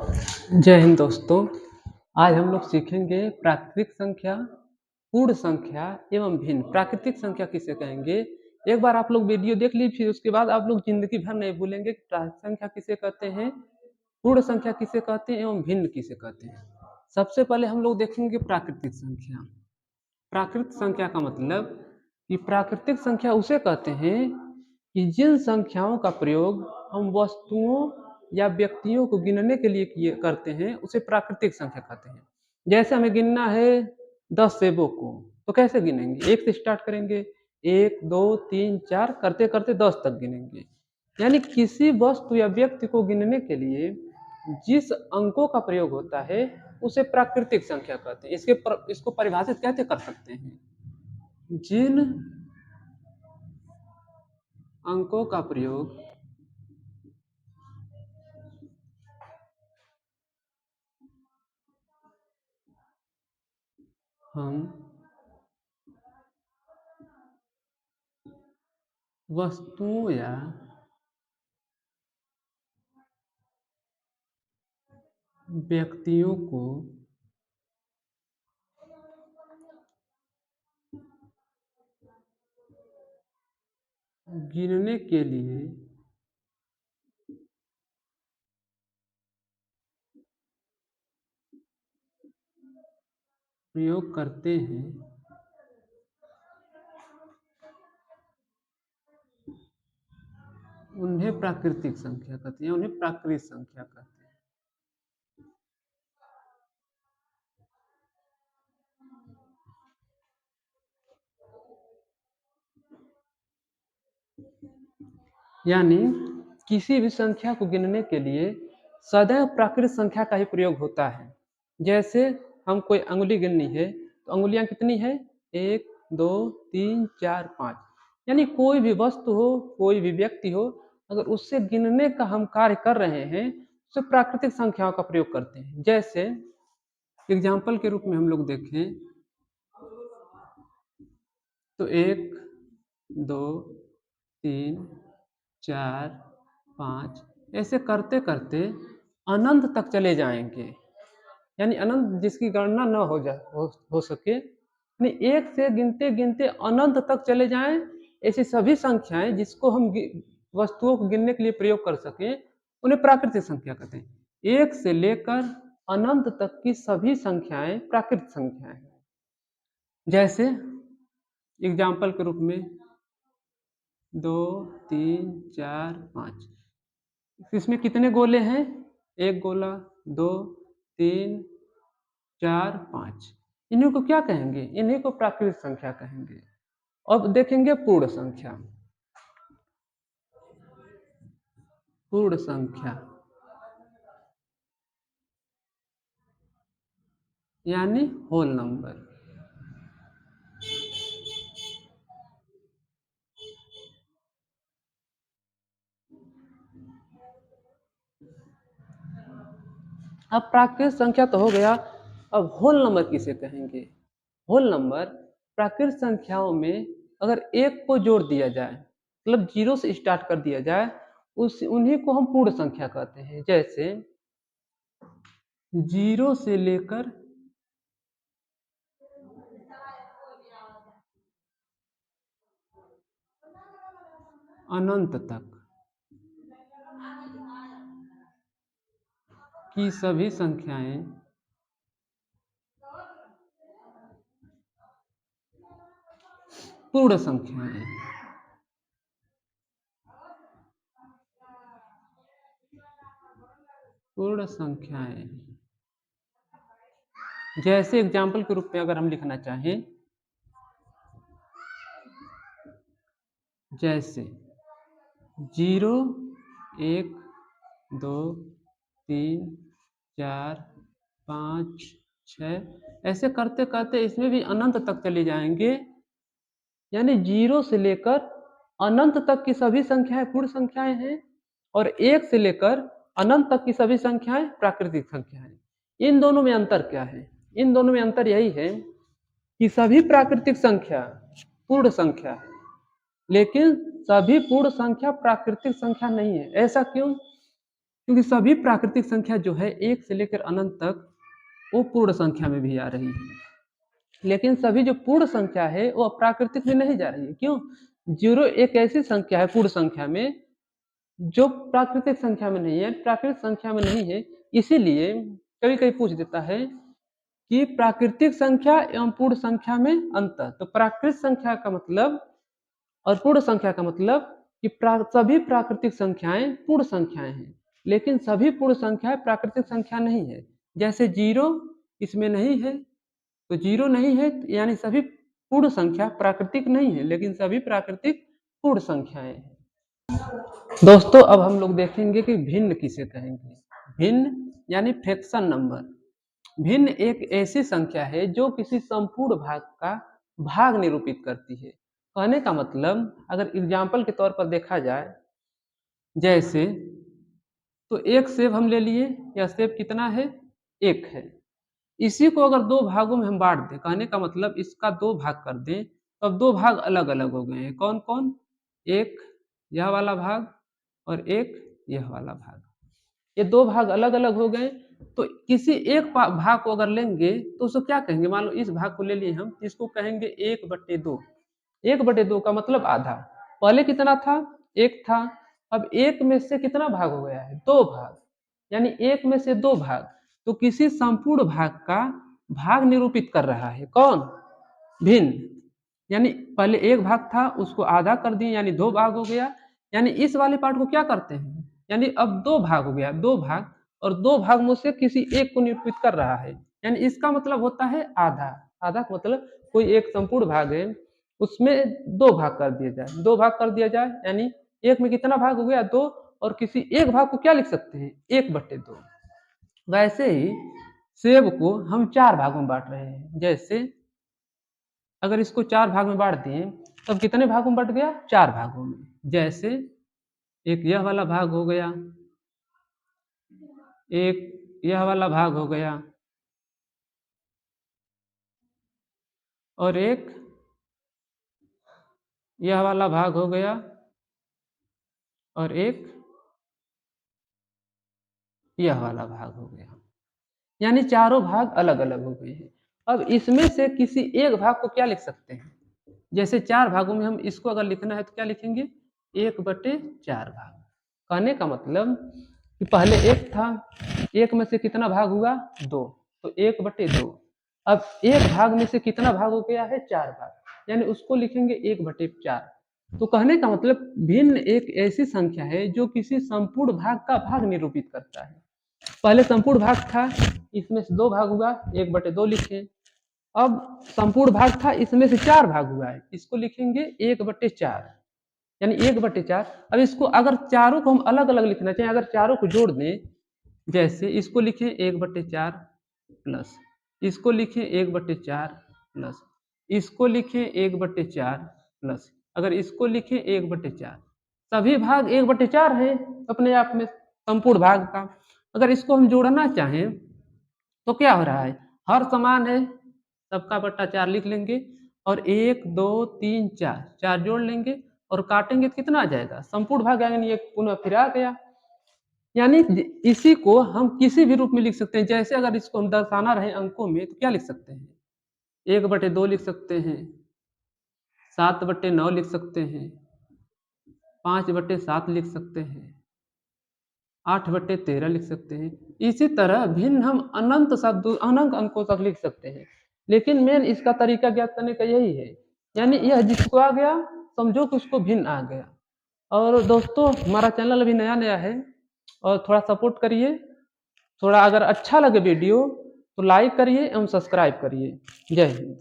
जय हिंद दोस्तों। आज हम लोग सीखेंगे प्राकृतिक संख्या, पूर्ण संख्या एवं भिन्न। प्राकृतिक संख्या किसे कहेंगे? एक बार आप लोग वीडियो देख लीजिए, फिर उसके बाद आप लोग जिंदगी भर नहीं भूलेंगे कि प्राकृतिक संख्या किसे कहते हैं, पूर्ण संख्या किसे कहते हैं एवं भिन्न किसे कहते हैं। सबसे पहले हम लोग देखेंगे प्राकृतिक संख्या। प्राकृतिक संख्या का मतलब कि प्राकृतिक संख्या उसे कहते हैं कि जिन संख्याओं का प्रयोग हम वस्तुओं या व्यक्तियों को गिनने के लिए करते हैं उसे प्राकृतिक संख्या कहते हैं। जैसे हमें गिनना है 10 सेबों को, तो कैसे गिनेंगे? 1 से स्टार्ट करेंगे, 1 2 3 4 करते करते 10 तक गिनेंगे। यानी किसी वस्तु या व्यक्ति को गिनने के लिए जिस अंकों का प्रयोग होता है उसे प्राकृतिक संख्या कहते हैं। इसको परिभाषित कैसे कर सकते हैं? जिन अंकों का प्रयोग हम वस्तुओं या व्यक्तियों को गिनने के लिए प्रयोग करते हैं उन्हें प्राकृतिक संख्या कहते हैं, उन्हें प्राकृतिक संख्या कहते हैं। यानी किसी भी संख्या को गिनने के लिए सदैव प्राकृतिक संख्या का ही प्रयोग होता है। जैसे हम कोई अंगुली गिननी है तो अंगुलियां कितनी है? 1 2 3 4 5। यानी कोई भी वस्तु हो, कोई भी व्यक्ति हो, अगर उससे गिनने का हम कार्य कर रहे हैं तो प्राकृतिक संख्याओं का प्रयोग करते हैं। जैसे एग्जाम्पल के रूप में हम लोग देखें तो 1 2 3 4 5 ऐसे करते करते अनंत तक चले जाएंगे। यानी अनंत जिसकी गणना न हो सके, यानी 1 से गिनते गिनते अनंत तक चले जाएं। ऐसी सभी संख्याएं जिसको हम वस्तुओं को गिनने के लिए प्रयोग कर सके उन्हें प्राकृतिक संख्या कहते हैं। 1 से लेकर अनंत तक की सभी संख्याएं प्राकृतिक संख्याएं हैं। जैसे एग्जाम्पल के रूप में 2 3 4 5, इसमें कितने गोले हैं? 1 गोला, 2 3 4 5। इन्हीं को क्या कहेंगे? इन्हीं को प्राकृतिक संख्या कहेंगे। अब देखेंगे पूर्ण संख्या। पूर्ण संख्या यानी होल नंबर। अब प्राकृतिक संख्या तो हो गया, अब होल नंबर किसे कहेंगे? होल नंबर प्राकृतिक संख्याओं में अगर 1 को जोड़ दिया जाए, मतलब 0 से स्टार्ट कर दिया जाए, उन्हीं को हम पूर्ण संख्या कहते हैं। जैसे 0 से लेकर अनंत तक की सभी संख्याएं पूर्ण संख्याएं। पूर्ण संख्याएं जैसे एग्जाम्पल के रूप में अगर हम लिखना चाहें, जैसे 0 1 2 3 4 5 6 ऐसे करते करते इसमें भी अनंत तक चले जाएंगे। यानी 0 से लेकर अनंत तक की सभी संख्याएं पूर्ण संख्याएं हैं और 1 से लेकर अनंत तक की सभी संख्याएं प्राकृतिक संख्याएं। इन दोनों में अंतर क्या है? इन दोनों में अंतर यही है कि सभी प्राकृतिक संख्या पूर्ण संख्या है, लेकिन सभी पूर्ण संख्या प्राकृतिक संख्या नहीं है। ऐसा क्यों? क्योंकि सभी प्राकृतिक संख्या जो है 1 से लेकर अनंत तक वो पूर्ण संख्या में भी आ रही है, लेकिन सभी जो पूर्ण संख्या है वो अप्राकृतिक में नहीं जा रही है। क्यों? 0 एक ऐसी संख्या है पूर्ण संख्या में जो प्राकृतिक संख्या में नहीं है, प्राकृतिक संख्या में नहीं है। इसीलिए कभी कभी पूछ देता है कि प्राकृतिक संख्या एवं पूर्ण संख्या में अंतर। तो प्राकृतिक संख्या का मतलब और पूर्ण संख्या का मतलब कि सभी प्राकृतिक संख्याएं पूर्ण संख्याएं हैं, लेकिन सभी पूर्ण संख्याएं प्राकृतिक संख्या नहीं है। जैसे 0 इसमें नहीं है, तो 0 नहीं है यानी सभी पूर्ण संख्या प्राकृतिक नहीं है, लेकिन सभी प्राकृतिक पूर्ण संख्याएं हैं। दोस्तों अब हम लोग देखेंगे कि भिन्न किसे कहेंगे। भिन्न यानी फ्रैक्शन नंबर। भिन्न एक ऐसी संख्या है जो किसी संपूर्ण भाग का भाग निरूपित करती है। कहने का मतलब अगर एग्जाम्पल के तौर पर देखा जाए, जैसे तो एक सेब हम ले लिए, यह सेब कितना है? 1 है। इसी को अगर 2 भागों में हम बांट दें, कहने का मतलब इसका 2 भाग कर दें, तो अब 2 भाग अलग अलग हो गए हैं। कौन कौन? एक यह वाला भाग और एक यह वाला भाग। ये 2 भाग अलग अलग हो गए। तो किसी एक भाग को अगर लेंगे तो उसको क्या कहेंगे? मान लो इस भाग को ले लिए हम, इसको कहेंगे 1/2। 1/2 का मतलब आधा। पहले कितना था? 1 था। अब 1 में से कितना भाग हो गया है? 2 भाग, यानी 1 में से 2 भाग। तो किसी संपूर्ण भाग का भाग निरूपित कर रहा है। कौन? भिन्न। यानी पहले 1 भाग था, उसको आधा कर दिए यानी 2 भाग हो गया। यानी इस वाले पार्ट को क्या करते हैं? यानी अब 2 भाग हो गया, 2 भाग, और 2 भाग में से किसी एक को निरूपित कर रहा है। यानी इसका मतलब होता है आधा। आधा का मतलब कोई एक संपूर्ण भाग है, उसमें 2 भाग कर दिया जाए। 2 भाग कर दिया जाए यानी 1 में कितना भाग हो गया? 2। और किसी एक भाग को क्या लिख सकते हैं? 1/2। वैसे ही सेब को हम 4 भागों में बांट रहे हैं। जैसे अगर इसको 4 भाग में बांट दिए, तब कितने भागों में बट गया? 4 भागों में। जैसे एक यह वाला भाग हो गया, एक यह वाला भाग हो गया, और एक यह वाला भाग हो गया, और एक यह वाला भाग हो गया। यानी चारों भाग अलग अलग हो गए हैं। अब इसमें से किसी एक भाग को क्या लिख सकते हैं? जैसे 4 भागों में हम इसको अगर लिखना है तो क्या लिखेंगे? 1/4 भाग। कहने का मतलब कि पहले 1 था, 1 में से कितना भाग हुआ? 2। तो 1/2। अब एक भाग में से कितना भाग हो गया है? 4 भाग, यानी उसको लिखेंगे 1/4। तो कहने का मतलब भिन्न एक ऐसी संख्या है जो किसी संपूर्ण भाग का भाग निरूपित करता है। पहले संपूर्ण भाग था, इसमें से 2 भाग हुआ, 1/2 लिखे। अब संपूर्ण भाग था, इसमें से 4 भाग हुआ है, इसको लिखेंगे 1/4, यानी 1/4। अब इसको अगर चारों को हम अलग अलग लिखना चाहें, अगर चारों को जोड़ दें, जैसे इसको लिखें 1/4 प्लस इसको लिखें 1/4 प्लस इसको लिखें 1/4 प्लस अगर इसको लिखें 1/4, सभी भाग 1/4 है अपने आप में संपूर्ण भाग का। अगर इसको हम जोड़ना चाहें तो क्या हो रहा है? हर समान है, सबका बट्टा 4 लिख लेंगे, और 1 2 3 4 4 जोड़ लेंगे और काटेंगे तो कितना आ जाएगा? संपूर्ण भाग आएगा, यानी एक पुनः फिर आ गया। यानी इसी को हम किसी भी रूप में लिख सकते हैं। जैसे अगर इसको हम दर्शाना रहे अंकों में तो क्या लिख सकते हैं? 1/2 लिख सकते हैं, 7/9 लिख सकते हैं, 5/7 लिख सकते हैं, 8/13 लिख सकते हैं। इसी तरह भिन्न हम अनंत शब्द अनंत अंकों तक लिख सकते हैं। लेकिन मेन इसका तरीका ज्ञात करने का यही है, यानी यह जिसको आ गया समझो कि उसको भिन्न आ गया। और दोस्तों हमारा चैनल अभी नया नया है और थोड़ा सपोर्ट करिए। थोड़ा अगर अच्छा लगे वीडियो तो लाइक करिए एवं सब्सक्राइब करिए। जय हिंद।